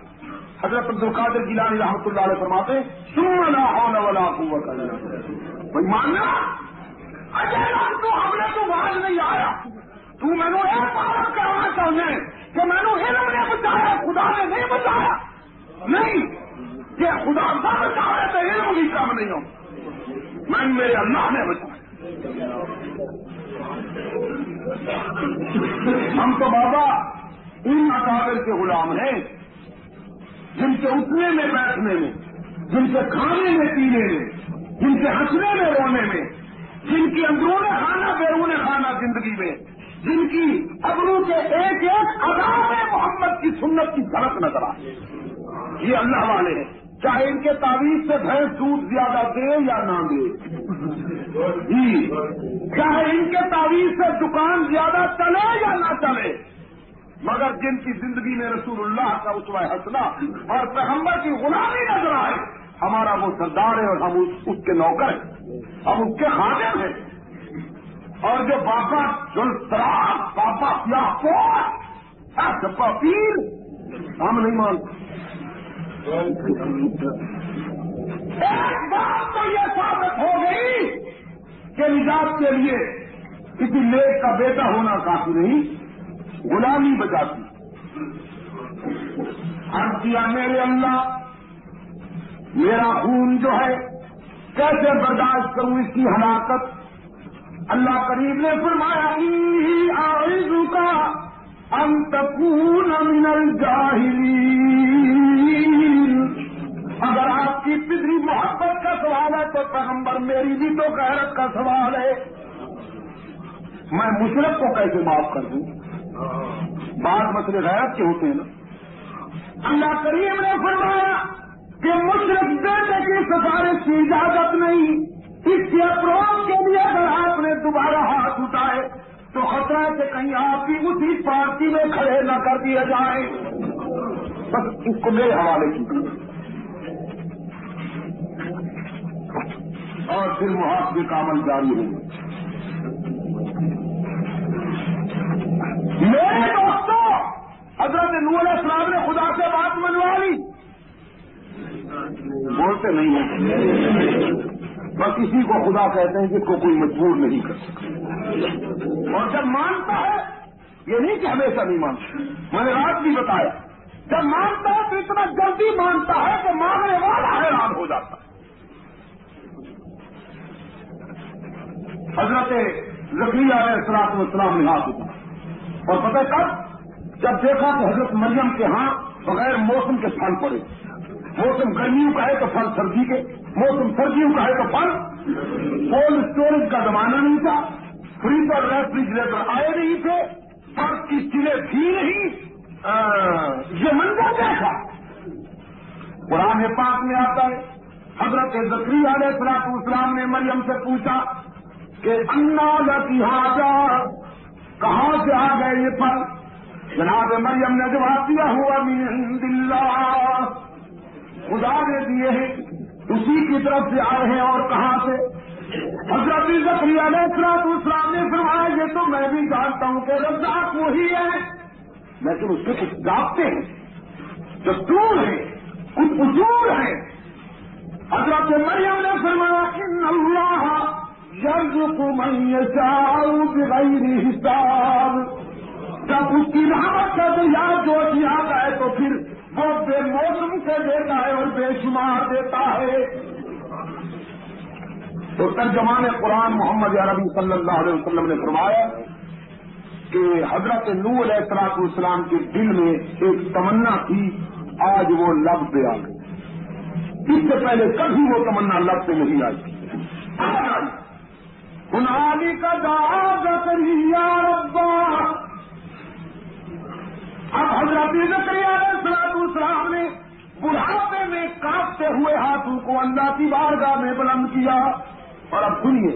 حضرت عبد القادر جیلانی رحمۃ اللہ علیہ فرماتے سن لا حول ولا قوت الا باللہ. بھائی ماننا اجے تو ہم نے تو باز نہیں آیا, تو میں نے ایک بات کرنا چاہیے کہ میں نے علم نے بچایا, خدا نے نہیں بچایا. نہیں کہ خدا نہ بچایا تو علم بھی کم نہیں ہو, میں میرے اللہ نے بچایا. ہم تو بابا ان اکابر کے غلام ہیں جن کے اٹھنے میں بیٹھنے میں, جن کے کھانے میں پینے میں, جن کے ہنسنے میں رونے میں, جن کی اندرون خانہ بیرون خانہ زندگی میں, جن کی ابرو کے ایک ایک ادا میں محمد کی سنت کی جھلک نظر آئے, یہ اللہ والے ہیں. چاہے ان کے تعویذ سے بھینس دودھ زیادہ دے یا نہ دے, جی چاہے ان کے تعویذ سے دکان زیادہ چلے یا نہ چلے, مگر جن کی زندگی میں رسول اللہ کا اسوہ حسنہ اور پیغمبر کی غلامی نظر آئے, ہمارا وہ سردار ہے اور ہم اس کے نوکر ہیں, ہم اس کے خادم ہیں. اور جو بابا جلسراغ, بابا سیاہ پیر ہم نہیں مانتے. ایک بات تو یہ ثابت ہو گئی کہ نجات کے لیے کسی نیک کا بیٹا ہونا کافی نہیں, غلامی بچاتی. عرض کیا میرے اللہ میرا خون جو ہے کیسے برداشت کروں اس کی ہلاکت. اللہ کریم نے فرمایا اعوذک ان تکون من الجاہلین. اگر آپ کی پدری محبت کا سوال ہے تو پیغمبر میری بھی تو غیرت کا سوال ہے. میں مشرک کو کیسے معاف کر دوں؟ بعض مسئلے غیرت کے ہوتے ہیں نا. اللہ کریم نے فرمایا کہ مشرک بیٹے کی سفارش کی اجازت نہیں. اس کے اپروچ کے لیے اگر آپ نے دوبارہ ہاتھ اٹھائے تو خطرہ ہے کہ کہیں آپ بھی اسی پارٹی میں کھڑے نہ کر دیے جائیں. بس اس کو میرے حوالے کیجیے. اور پھر محاسبے کا عمل جاری ہوگا. میرے دوستوں، حضرت نوح علیہ السلام نے خدا سے بات منوا لی. بولتے نہیں ہیں، بس کسی کو خدا کہتے ہیں جس کو کوئی مجبور نہیں کر سکتا. اور جب مانتا ہے، یہ نہیں کہ ہمیشہ نہیں مانتا، میں نے رات بھی بتایا، جب مانتا ہے تو اتنا جلدی مانتا ہے کہ مانگنے والا حیران ہو جاتا ہے. حضرت زکریا علیہ السلام نے ہاتھ اٹھایا اور پتہ کب؟ جب دیکھا کہ حضرت مریم کے ہاں بغیر موسم کے پھل پڑے. موسم گرمیوں کا ہے تو پھل سردی کے، موسم سردیوں کا ہے تو پھل. کولڈ اسٹوریج کا زمانہ نہیں تھا، فریزر ریفریجریٹر آئے نہیں تھے، برف کی چیزیں تھی نہیں. یہ منظر دیکھا. قرآن پاک میں آتا ہے حضرت زکریا علیہ السلام نے مریم سے پوچھا کہ انا لکی ھذا، کہاں سے آ گئے یہ پھل؟ جناب مریم نے جواب دیا ہوا من عند اللہ، خدا نے دیے ہیں، اسی کی طرف سے آئے ہیں. اور کہاں سے؟ حضرت زکریا علیہ السلام نے فرمایا یہ تو میں بھی جانتا ہوں کہ رزاق وہی ہے، لیکن اس کے کچھ ضابطے ہیں، دستور ہیں، کچھ اصول ہیں. حضرت مریم نے فرمایا ان اللہ یرزق من یشاء بغیر حساب. جب اس کی رحمت کا دریا جوش آتا ہے تو پھر وہ بے موسم سے دیتا ہے اور بے شمار دیتا ہے. تو ترجمان قرآن محمد عربی صلی اللہ علیہ وسلم نے فرمایا کہ حضرت نوح علیہ السلام کے دل میں ایک تمنا تھی، آج وہ لب پہ آ گئی. اس سے پہلے کبھی وہ تمنا لب پہ نہیں آئی. ہنالی کا دعا زکریا ربا. اب حضرت زکریا علیہ السلام نے بڑھاپے میں کانپتے ہوئے ہاتھوں کو اللہ کی بارگاہ میں بلند کیا. اور اب سنیے،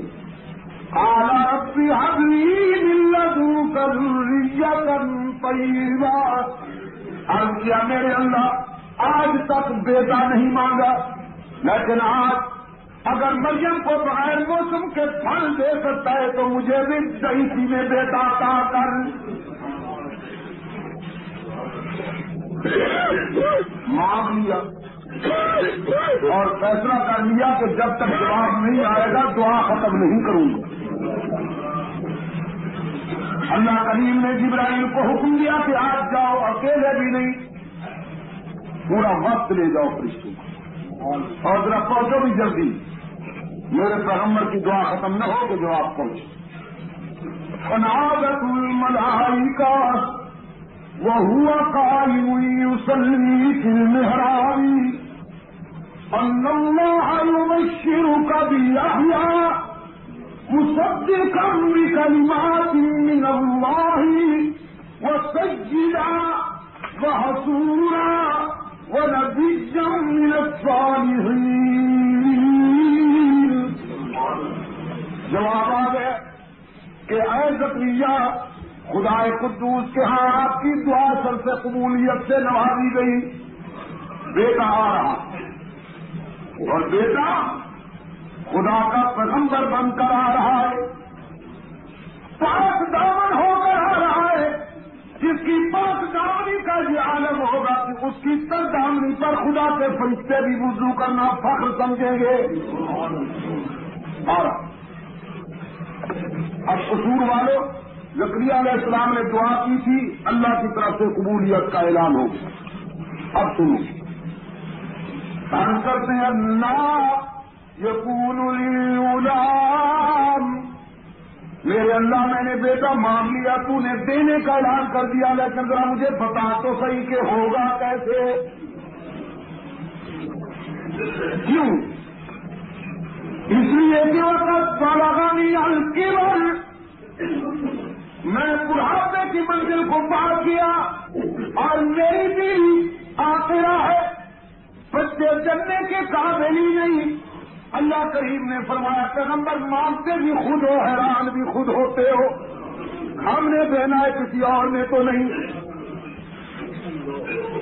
قال رب هب لي من لدنك ذرية طيبة. عرض کیا میرے اللہ، آج تک بیٹا نہیں مانگا، لیکن آج اگر مریم کو بغیر موسم کے پھل دے سکتا ہے تو مجھے بھی دہی میں بیٹا عطا کر. مانگ لیا اور فیصلہ کر لیا کہ جب تک جواب نہیں آئے گا دعا ختم نہیں کروں گا. اللہ کریم نے جبرائیل کو حکم دیا کہ آج جاؤ، اکیلے بھی نہیں، پورا وقت لے جاؤ فرشتوں کو، اور ذرا پہنچو بھی جلدی، میرے پیغمبر کی دعا ختم نہ ہو کہ جواب پہنچے. فنادت الملائکہ وهو قائم يصلي في المحراب ان الله يبشرك بيحيى مصدقا بكلمات من الله وسيدا وحصورا ونبيا من الصالحين. جواب آ گیا کہ اے زکریا، خدا قدوس کے ہاں آپ کی دعا سر سے قبولیت سے نوازی گئی، بیٹا آ رہا، اور بیٹا خدا کا پیغمبر بن کر آ رہا ہے، پاک دامن ہو کر آ رہا ہے. جس کی پاک دامنی کا یہ عالم ہوگا کہ اس کی تر دامنی پر خدا کے فرشتے بھی وضو کرنا فخر سمجھیں گے. اور اب قصور والوں، زکریا علیہ السلام نے دعا کی تھی، اللہ کی طرف سے قبولیت کا اعلان ہو گیا. اب سنو، ہم کرتے ہیں اللہ یقول لی غلام، میرے اللہ میں نے بیٹا مانگ لیا، تو نے دینے کا اعلان کر دیا، لیکن ذرا مجھے بتا تو صحیح کہ ہوگا کیسے؟ کیوں؟ اس لیے کہ وقت بلغنی الکبر، میں بڑھاپے کی منزل کو پار کیا اور میری بھی آخرہ ہے، بچے جننے کے قابل ہی نہیں. اللہ کریم نے فرمایا پیغمبر مانگتے بھی خود ہو، حیران بھی خود ہوتے ہو، ہم نے دینا ہے کسی اور نے تو نہیں.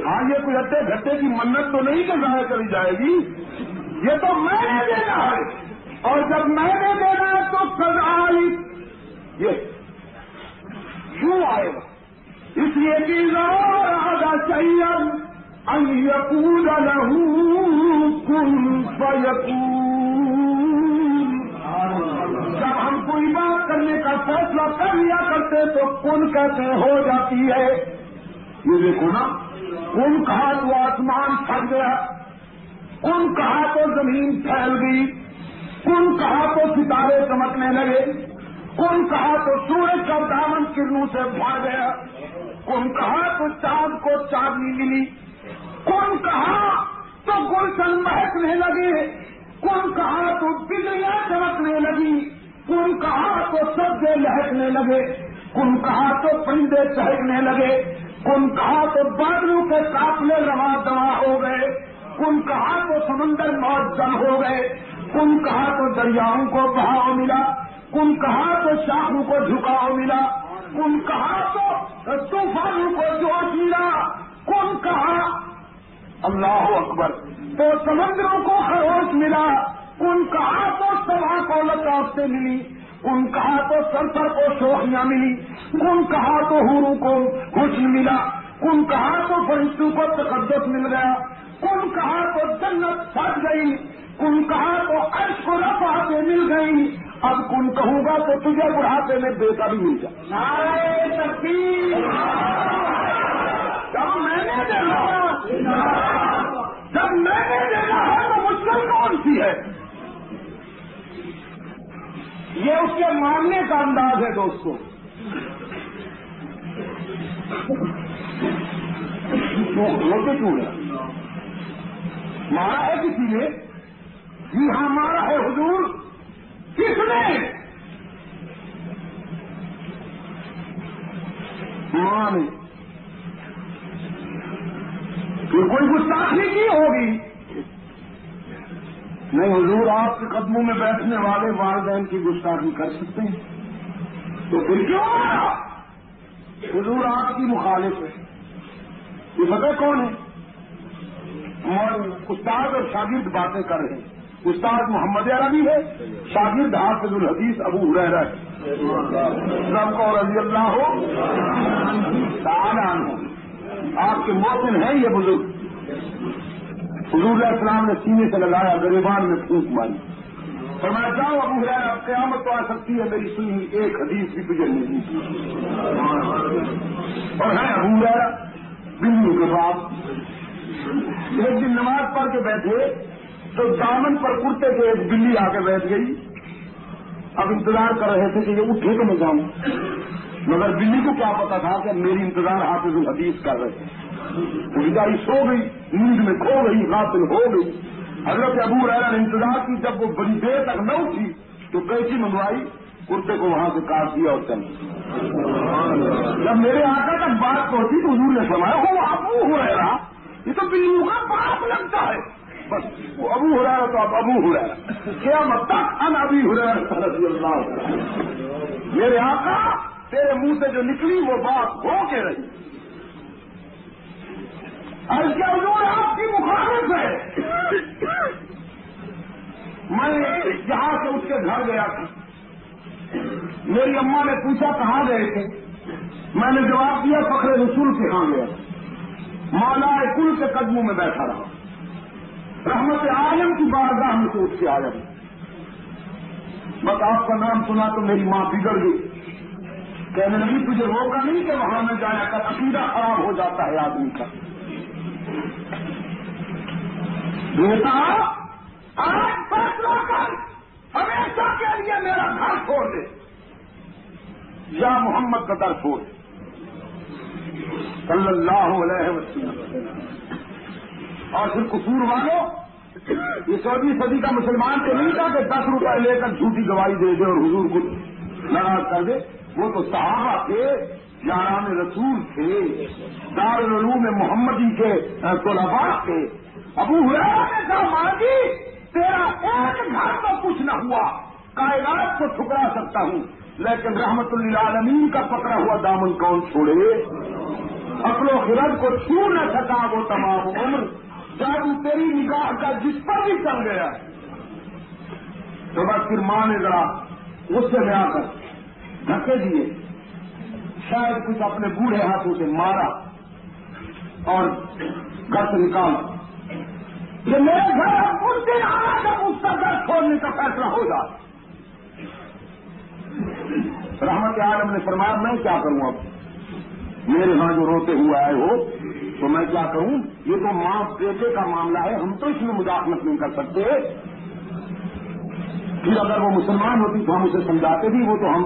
ہاں یہ کوئی ہٹے گھٹے کی منت تو نہیں کہ ضائع کری جائے گی، یہ تو میں نے دینا ہے. اور جب میں نے دینا ہے تو سزائی یہ کیوں آئے گا؟ اس لیے کہ آگا چاہیے یقول له کن فیکون۔ جب ہم کوئی بات کرنے کا فیصلہ کر لیا کرتے تو کن کہتے ہو جاتی ہے۔ یہ دیکھو نا، کن کہا تو آسمان پھٹ گیا، کن کہا تو زمین پھیل گئی، کن کہا تو ستارے چمکنے لگے، کن کہا تو سورج کا دامن کرنوں سے بھر گیا، کن کہا تو چاند کو چاندنی ملی، کن کہا تو گلشن مہکنے لگے، کن کہا تو بجلیاں چمکنے لگی، کن کہا تو سبزے لہکنے لگے، کن کہا تو پرندے چہکنے لگے، کن کہا تو بادلوں کے قافلے رواں دواں ہو گئے، کن کہا تو سمندر معظم ہو گئے، کن کہا تو دریاؤں کو بہاؤ ملا، کن کہا تو شاخوں کو جھکاؤ ملا، کن کہا تو طوفانوں کو جوش ملا، کن کہا اللہ اکبر تو سمندروں کو خروش ملا، کن کہا تو سبھا کو لطافت ملی، کن کہا تو سرسر کو شوخیاں ملی، کن کہا تو حوروں کو حسن ملا، کن کہا تو فرشتوں کو تقدس مل گیا، کن کہا تو جنت پھٹ گئی، کن کہا تو عرش کو رفعتیں مل گئی، اب کن کہوں گا تو تجھے بڑھاپے میں بیٹا بھی مل جائے۔ نعرہ تکبیر! جب میں نے دینا ہے تو مشکل کون سی ہے؟ یہ اس کے ماننے کا انداز ہے دوستوں۔ ہوتے کیوں ہے؟ مارا ہے کسی نے؟ جی ہاں مارا ہے حضور۔ کس نے؟ ماں نے۔ کوئی گستاخی کی ہوگی؟ نہیں حضور، آپ کے قدموں میں بیٹھنے والے والدین کی گستاخی کر سکتے ہیں، تو پھر کیوں مارا؟ حضور آپ کی مخالف ہے۔ یہ پتہ کون ہے؟ اور استاد اور شاگرد باتیں کر رہے ہیں۔ استاد محمد عربی ہے، شاگرد حافظ الحدیث ابو ہریرہ ہے، سب کو رضی اللہ تعالیٰ عنہ۔ آپ کے موطن ہیں یہ بزرگ۔ حضور علیہ السلام نے سینے سے لگایا، گریبان میں پھونک ماری، فرمایا جاؤ ابو ہریرہ، اب قیامت تو آ سکتی ہے، میری سنی ایک حدیث بھی تجھے نہیں دی۔ اور ہے ابو ہریرہ بلیوں کے بعد۔ ایک دن نماز پڑھ کے بیٹھے تو دامن پر کرتے کے ایک بلی آ کے بیٹھ گئی۔ اب انتظار کر رہے تھے کہ یہ اٹھے تو میں جاؤں، مگر بلی کو کیا پتا تھا کہ میری انتظار حافظ الحدیث کر رہے تھے۔ بیچاری سو گئی، نیند میں کھو گئی، غافل ہو گئی۔ حضرت ابو ہریرہ نے انتظار کی، جب وہ بڑی دیر تک نہ اٹھی تو کیسی منگوائی، کرتے کو وہاں سے کاٹ دیا اور چل۔ جب میرے آقا تک بات پہنچی تو حضور نے فرمایا وہ ابو ہریرہ، یہ تو بلیوں کا باپ لگتا ہے۔ بس وہ ابو ہریرہ تو اب ابو ہریرہ، قیامت تک ان ابی ہریرہ رضی اللہ عنہ۔ میرے آقا تیرے منہ سے جو نکلی وہ بات ہو کے رہی۔ اور کیا حضور آپ کی مخالف ہے؟ میں یہاں سے اٹھ کے گھر گیا تھا، میری اماں نے پوچھا کہاں گئے تھے؟ میں نے جواب دیا فخر رسول کے ہاں گیا، مولا کل کے قدموں میں بیٹھا رہا، رحمت عالم کی بارگاہ میں سے اٹھ کے آیا۔ بس آپ کا نام سنا تو میری ماں بگڑ گئی، کہنے لگی تجھے روکا نہیں کہ وہاں میں جایا کر، عقیدہ خراب ہو جاتا ہے آدمی کا۔ بیٹا آج فیصلہ کر، ہمیشہ کے لیے میرا گھر چھوڑ دے یا محمد کا در چھوڑ صلی اللہ علیہ وسلم۔ اور پھر قصور والوں، یہ 14ویں صدی کا مسلمان تو نہیں تھا کہ 10 روپئے لے کر جھوٹی گواہی دے دے اور حضور کو ناراض کر دے۔ وہ تو صحابہ تھے، یاران رسول تھے، دارالعلوم محمدی کے طلباء تھے۔ ابو ہریرہ نے کہا ماجی تیرا ایک گھر تو کچھ نہ ہوا، کائنات کو ٹھکرا سکتا ہوں، لیکن رحمت للعالمین کا پکڑا ہوا دامن کون چھوڑے؟ عقل و خرد کو چھو نہ سکا وہ تمام عمر، جادو تیری نگاہ کا جس پر بھی چل گیا۔ تو بس پھر ماں نے ذرا اس سے لے آ کر دھکے دیے، شاید کچھ اپنے بوڑھے ہاتھوں سے مارا اور گھر سے نکال کہ میرے گھر اب اس دن آنا جب اس کا گھر چھوڑنے کا فیصلہ ہو جائے۔ رحمت عالم نے فرمایا میں کیا کروں، اب میرے ہاں جو روتے ہوئے آئے ہو تو میں کیا کروں، یہ تو ماں بیٹے کا معاملہ ہے، ہم تو اس میں مداخلت نہیں کر سکتے۔ پھر اگر وہ مسلمان ہوتی تو ہم اسے سمجھاتے بھی، وہ تو ہم